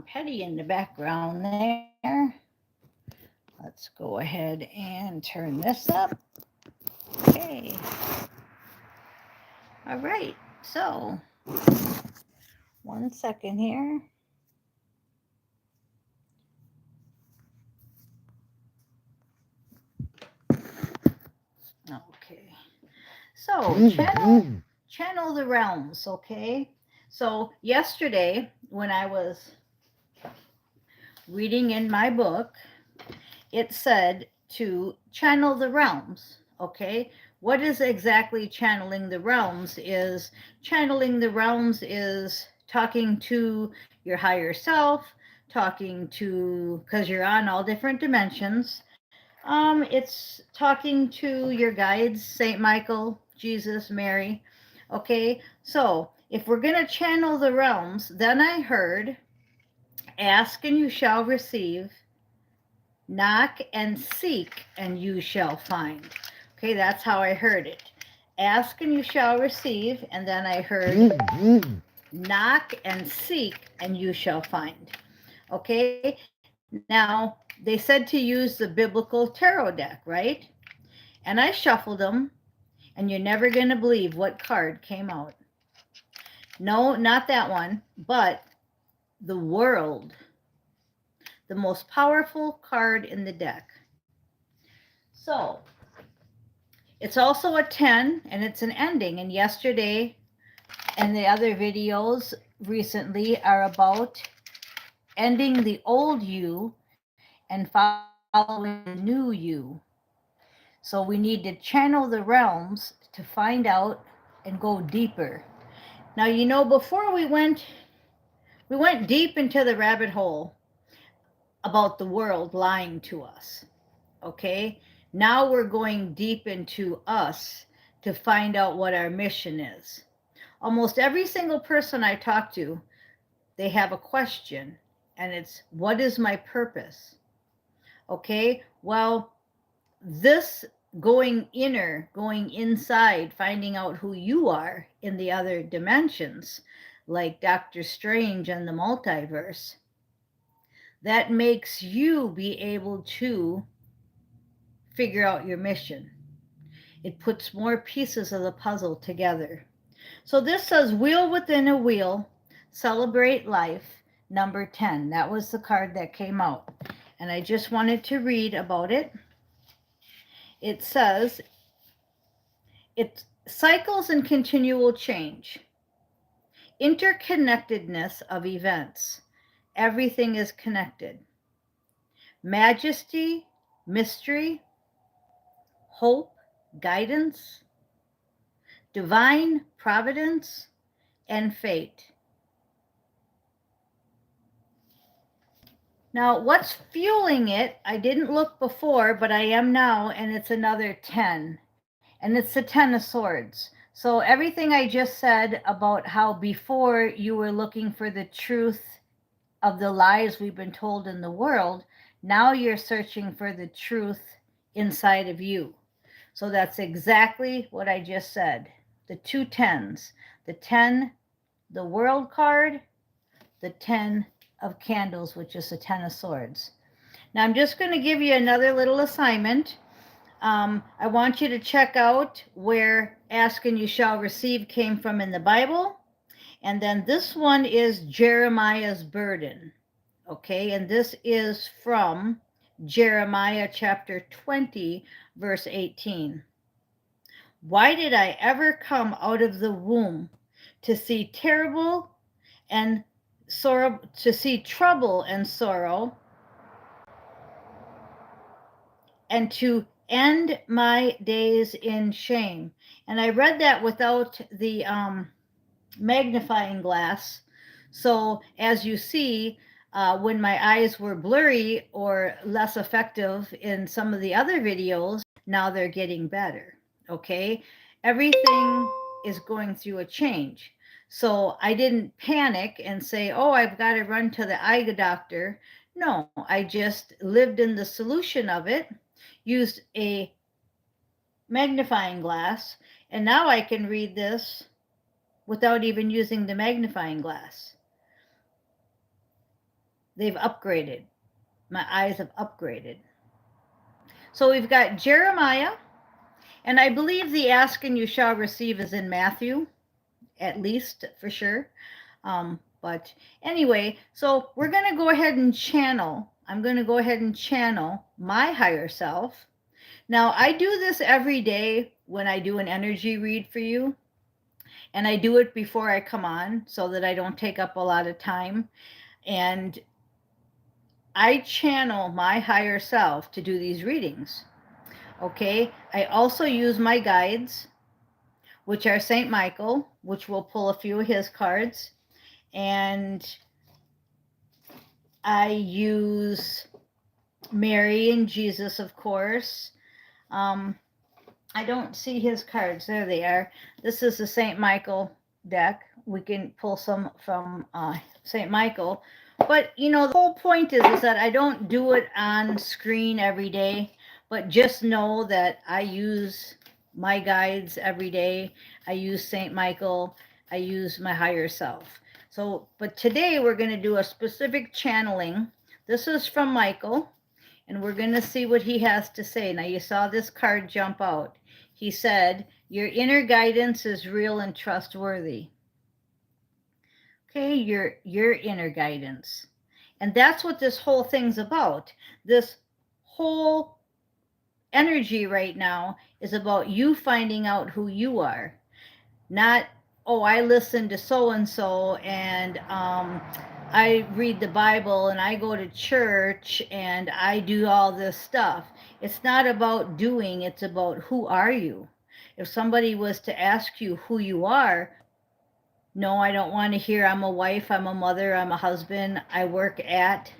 Petty in the background there. Let's go ahead and turn this up. Okay. All right. So, 1 second here. Okay. So, channel the realms, okay? So, yesterday when I was reading in my book, it said to channel the realms, okay? What is exactly channeling the realms is talking to your higher self, talking to, because you're on all different dimensions. It's talking to your guides, Saint Michael, Jesus, Mary. Okay, so if we're going to channel the realms, then I heard, ask and you shall receive, knock and seek and you shall find. Okay, that's how I heard it. Ask and you shall receive, and then I heard knock and seek and you shall find. Okay, now they said to use the biblical tarot deck, right? And I shuffled them, and you're never going to believe what card came out. No, not that one, but the World, the most powerful card in the deck. So, it's also a 10, and it's an ending. And yesterday and the other videos recently are about ending the old you and following the new you. So we need to channel the realms to find out and go deeper. Now, before we went deep into the rabbit hole about the world lying to us. Okay? Now we're going deep into us to find out what our mission is. Almost every single person I talk to, they have a question, and it's, what is my purpose? Okay? Well, this going inner, going inside, finding out who you are in the other dimensions, like Doctor Strange and the multiverse, that makes you be able to figure out your mission. It puts more pieces of the puzzle together. So this says Wheel Within a Wheel, Celebrate Life, number 10. That was the card that came out. And I just wanted to read about it. It says, it's cycles and continual change, interconnectedness of events. Everything is connected. Majesty, mystery, hope, guidance, divine providence, and fate. Now, what's fueling it? I didn't look before, but I am now, and it's another 10. And it's the 10 of Swords. So everything I just said about how before you were looking for the truth of the lies we've been told in the world, now you're searching for the truth inside of you. So that's exactly what I just said. The two 10s. The 10, the World card, the 10 of Candles, which is the 10 of Swords. Now I'm just going to give you another little assignment. I want you to check out where ask and you shall receive came from in the Bible. And then this one is Jeremiah's burden. Okay, and this is from Jeremiah chapter 20, verse 18. Why did I ever come out of the womb to see terrible and sorrow, to see trouble and sorrow, and to end my days in shame? And I read that without the magnifying glass. So as you see, when my eyes were blurry or less effective in some of the other videos, now they're getting better. Okay, everything is going through a change. So I didn't panic and say, oh, I've got to run to the eye doctor. No, I just lived in the solution of it, used a magnifying glass, and now I can read this without even using the magnifying glass. they've upgraded. My eyes have upgraded. So we've got Jeremiah, and I believe the ask and you shall receive is in Matthew, at least for sure. But anyway, so we're going to go ahead and channel. I'm going to go ahead and channel my higher self. Now, I do this every day when I do an energy read for you, and I do it before I come on so that I don't take up a lot of time. And I channel my higher self to do these readings. Okay, I also use my guides, which are St. Michael, which will pull a few of his cards, and I use Mary and Jesus, of course. I don't see his cards. There they are. This is the St. Michael deck. We can pull some from St. Michael. But, you know, the whole point is that I don't do it on screen every day, but just know that I use my guides every day. I use St. Michael. I use my higher self. So, but today we're going to do a specific channeling. This is from Michael, and we're going to see what he has to say. Now, you saw this card jump out. He said, your inner guidance is real and trustworthy. Okay, your inner guidance. And that's what this whole thing's about. This whole energy right now is about you finding out who you are. Not, oh, I listen to so-and-so and I read the Bible and I go to church and I do all this stuff. It's not about doing, it's about who are you. If somebody was to ask you who you are, no, I don't want to hear I'm a wife, I'm a mother, I'm a husband, I work at.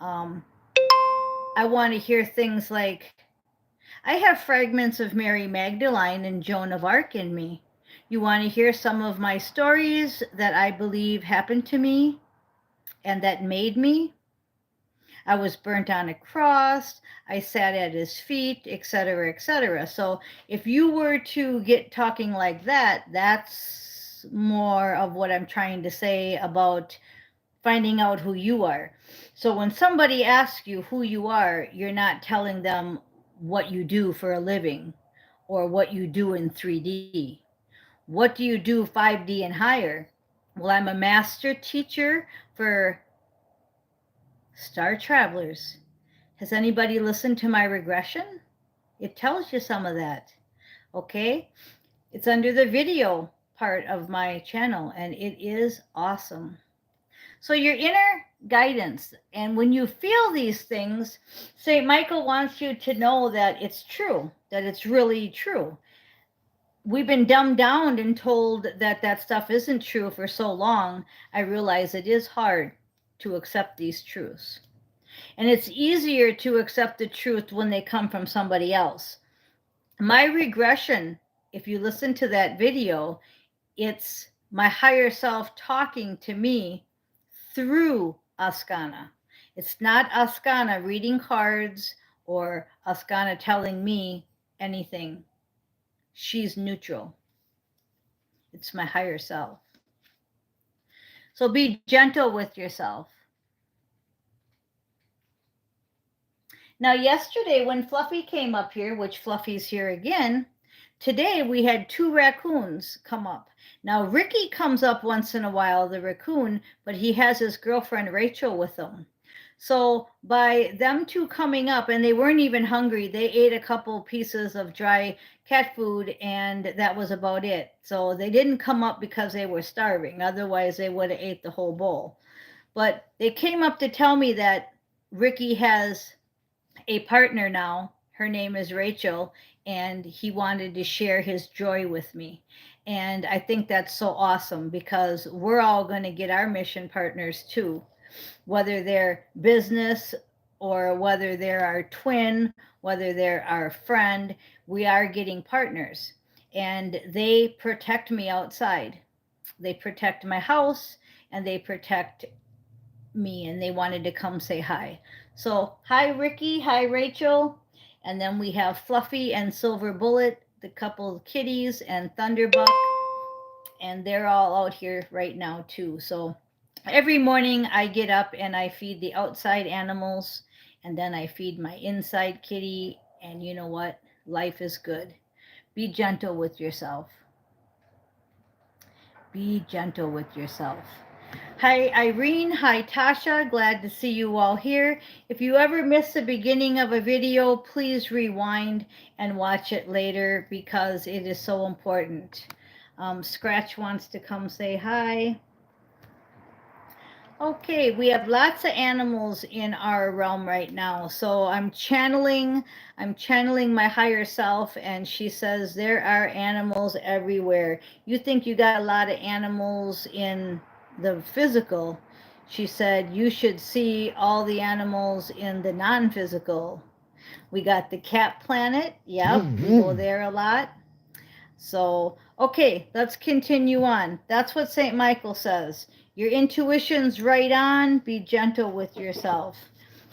I want to hear things like, I have fragments of Mary Magdalene and Joan of Arc in me. You want to hear some of my stories that I believe happened to me and that made me? I was burnt on a cross, I sat at his feet, etc., etc. So if you were to get talking like that, that's more of what I'm trying to say about finding out who you are. So when somebody asks you who you are, you're not telling them what you do for a living or what you do in 3D. What do you do 5D and higher? Well, I'm a master teacher for star travelers. Has anybody listened to my regression? It tells you some of that. Okay? It's under the video part of my channel, and it is awesome. So your inner guidance, and when you feel these things, St. Michael wants you to know that it's true, that it's really true. We've been dumbed down and told that that stuff isn't true for so long. I realize it is hard to accept these truths. And it's easier to accept the truth when they come from somebody else. My regression, if you listen to that video, it's my higher self talking to me through Askana. It's not Askana reading cards or Askana telling me anything. She's neutral. It's my higher self. So be gentle with yourself. Now, yesterday when Fluffy came up here, which Fluffy's here again, today we had 2 raccoons come up. Now, Ricky comes up once in a while, the raccoon, but he has his girlfriend Rachel with him. So by them 2 coming up, and they weren't even hungry, they ate a couple pieces of dry cat food, and that was about it. So they didn't come up because they were starving. Otherwise, they would have ate the whole bowl. But they came up to tell me that Ricky has a partner now. Her name is Rachel, and he wanted to share his joy with me. And I think that's so awesome because we're all going to get our mission partners too, whether they're business or whether they're our twin, whether they're our friend, we are getting partners. And they protect me outside. They protect my house and they protect me, and they wanted to come say hi. So hi Ricky, hi Rachel, and then we have Fluffy and Silver Bullet, the couple of kitties, and Thunderbuck, and they're all out here right now too. So Every morning I get up and I feed the outside animals, and then I feed my inside kitty. And you know what? Life is good. Be gentle with yourself. Be gentle with yourself. Hi, Irene. Hi, Tasha. Glad to see you all here. If you ever miss the beginning of a video, please rewind and watch it later because it is so important. Scratch wants to come say hi. Okay, we have lots of animals in our realm right now. So I'm channeling my higher self, and she says there are animals everywhere. You think you got a lot of animals in the physical. She said you should see all the animals in the non-physical. We got the cat planet. Yep, we go there a lot. So, okay, let's continue on. That's what St. Michael says. Your intuition's right on. Be gentle with yourself.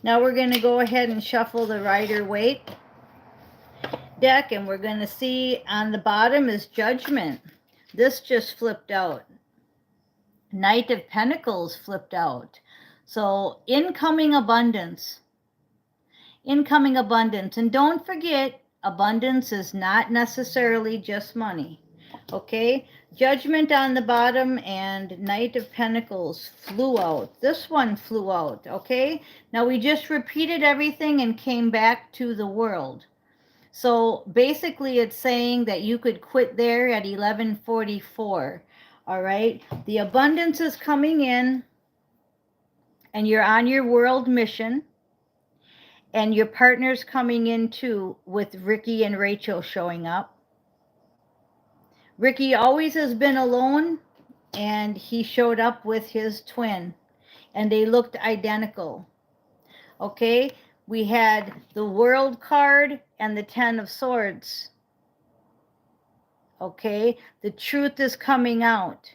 Now we're going to go ahead and shuffle the Rider-Waite deck, and we're going to see on the bottom is Judgment. This just flipped out. Knight of Pentacles flipped out. So, incoming abundance. Incoming abundance. And don't forget, abundance is not necessarily just money. Okay, Judgment on the bottom and Knight of Pentacles flew out. This one flew out. Okay, now we just repeated everything and came back to the world. So basically it's saying that you could quit there at 11:44. All right, the abundance is coming in and you're on your world mission. And your partner's coming in too, with Ricky and Rachel showing up. Ricky always has been alone, and he showed up with his twin, and they looked identical. Okay, we had the World card and the Ten of Swords. Okay, the truth is coming out.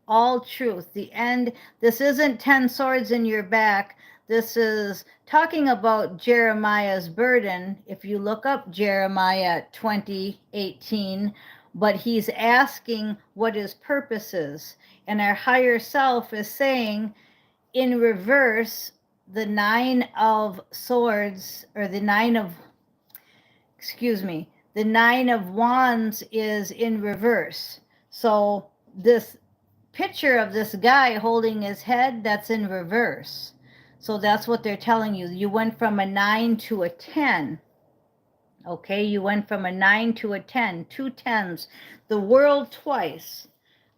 All truth. The end. This isn't 10 swords in your back. This is talking about Jeremiah's burden. If you look up Jeremiah 20:18, but he's asking what his purpose is. And our higher self is saying in reverse, the Nine of Swords, or the Nine of, the Nine of Wands is in reverse. So this picture of this guy holding his head, that's in reverse. So that's what they're telling you. You went from a 9 to a 10. Okay, you went from a 9 to a 10, 2 10s. The world twice.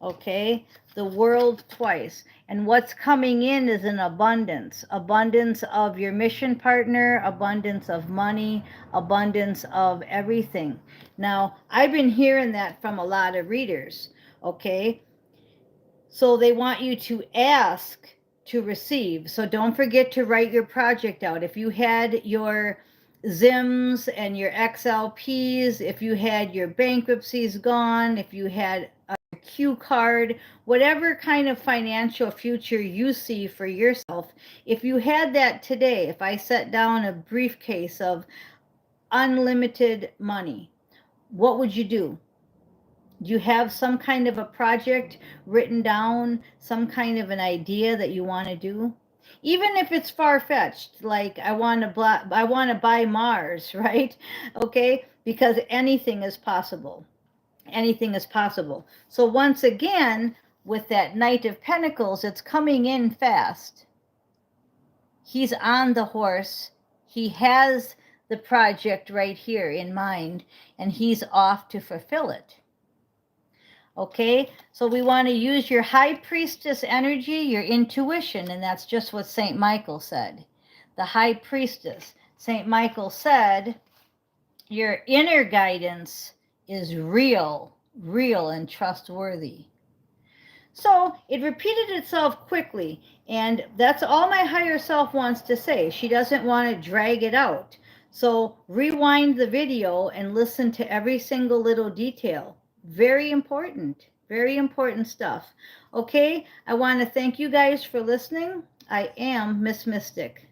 Okay, the world twice. And what's coming in is an abundance. Abundance of your mission partner, abundance of money, abundance of everything. Now, I've been hearing that from a lot of readers. Okay, so they want you to ask to receive. So don't forget to write your project out. If you had your ZIMs and your XLPs, if you had your bankruptcies gone, if you had a Q card, whatever kind of financial future you see for yourself, if you had that today, if I set down a briefcase of unlimited money, what would you do? Do you have some kind of a project written down, some kind of an idea that you want to do? Even if it's far-fetched, like I want to buy Mars, right? Okay, because anything is possible. Anything is possible. So once again, with that Knight of Pentacles, it's coming in fast. He's on the horse. He has the project right here in mind, and he's off to fulfill it. Okay, so we want to use your high priestess energy, your intuition, and that's just what St. Michael said. The high priestess. St. Michael said, your inner guidance is real, real and trustworthy. So it repeated itself quickly, and that's all my higher self wants to say. She doesn't want to drag it out. So rewind the video and listen to every single little detail. Very important stuff. Okay, I want to thank you guys for listening. I am Miss Mystic.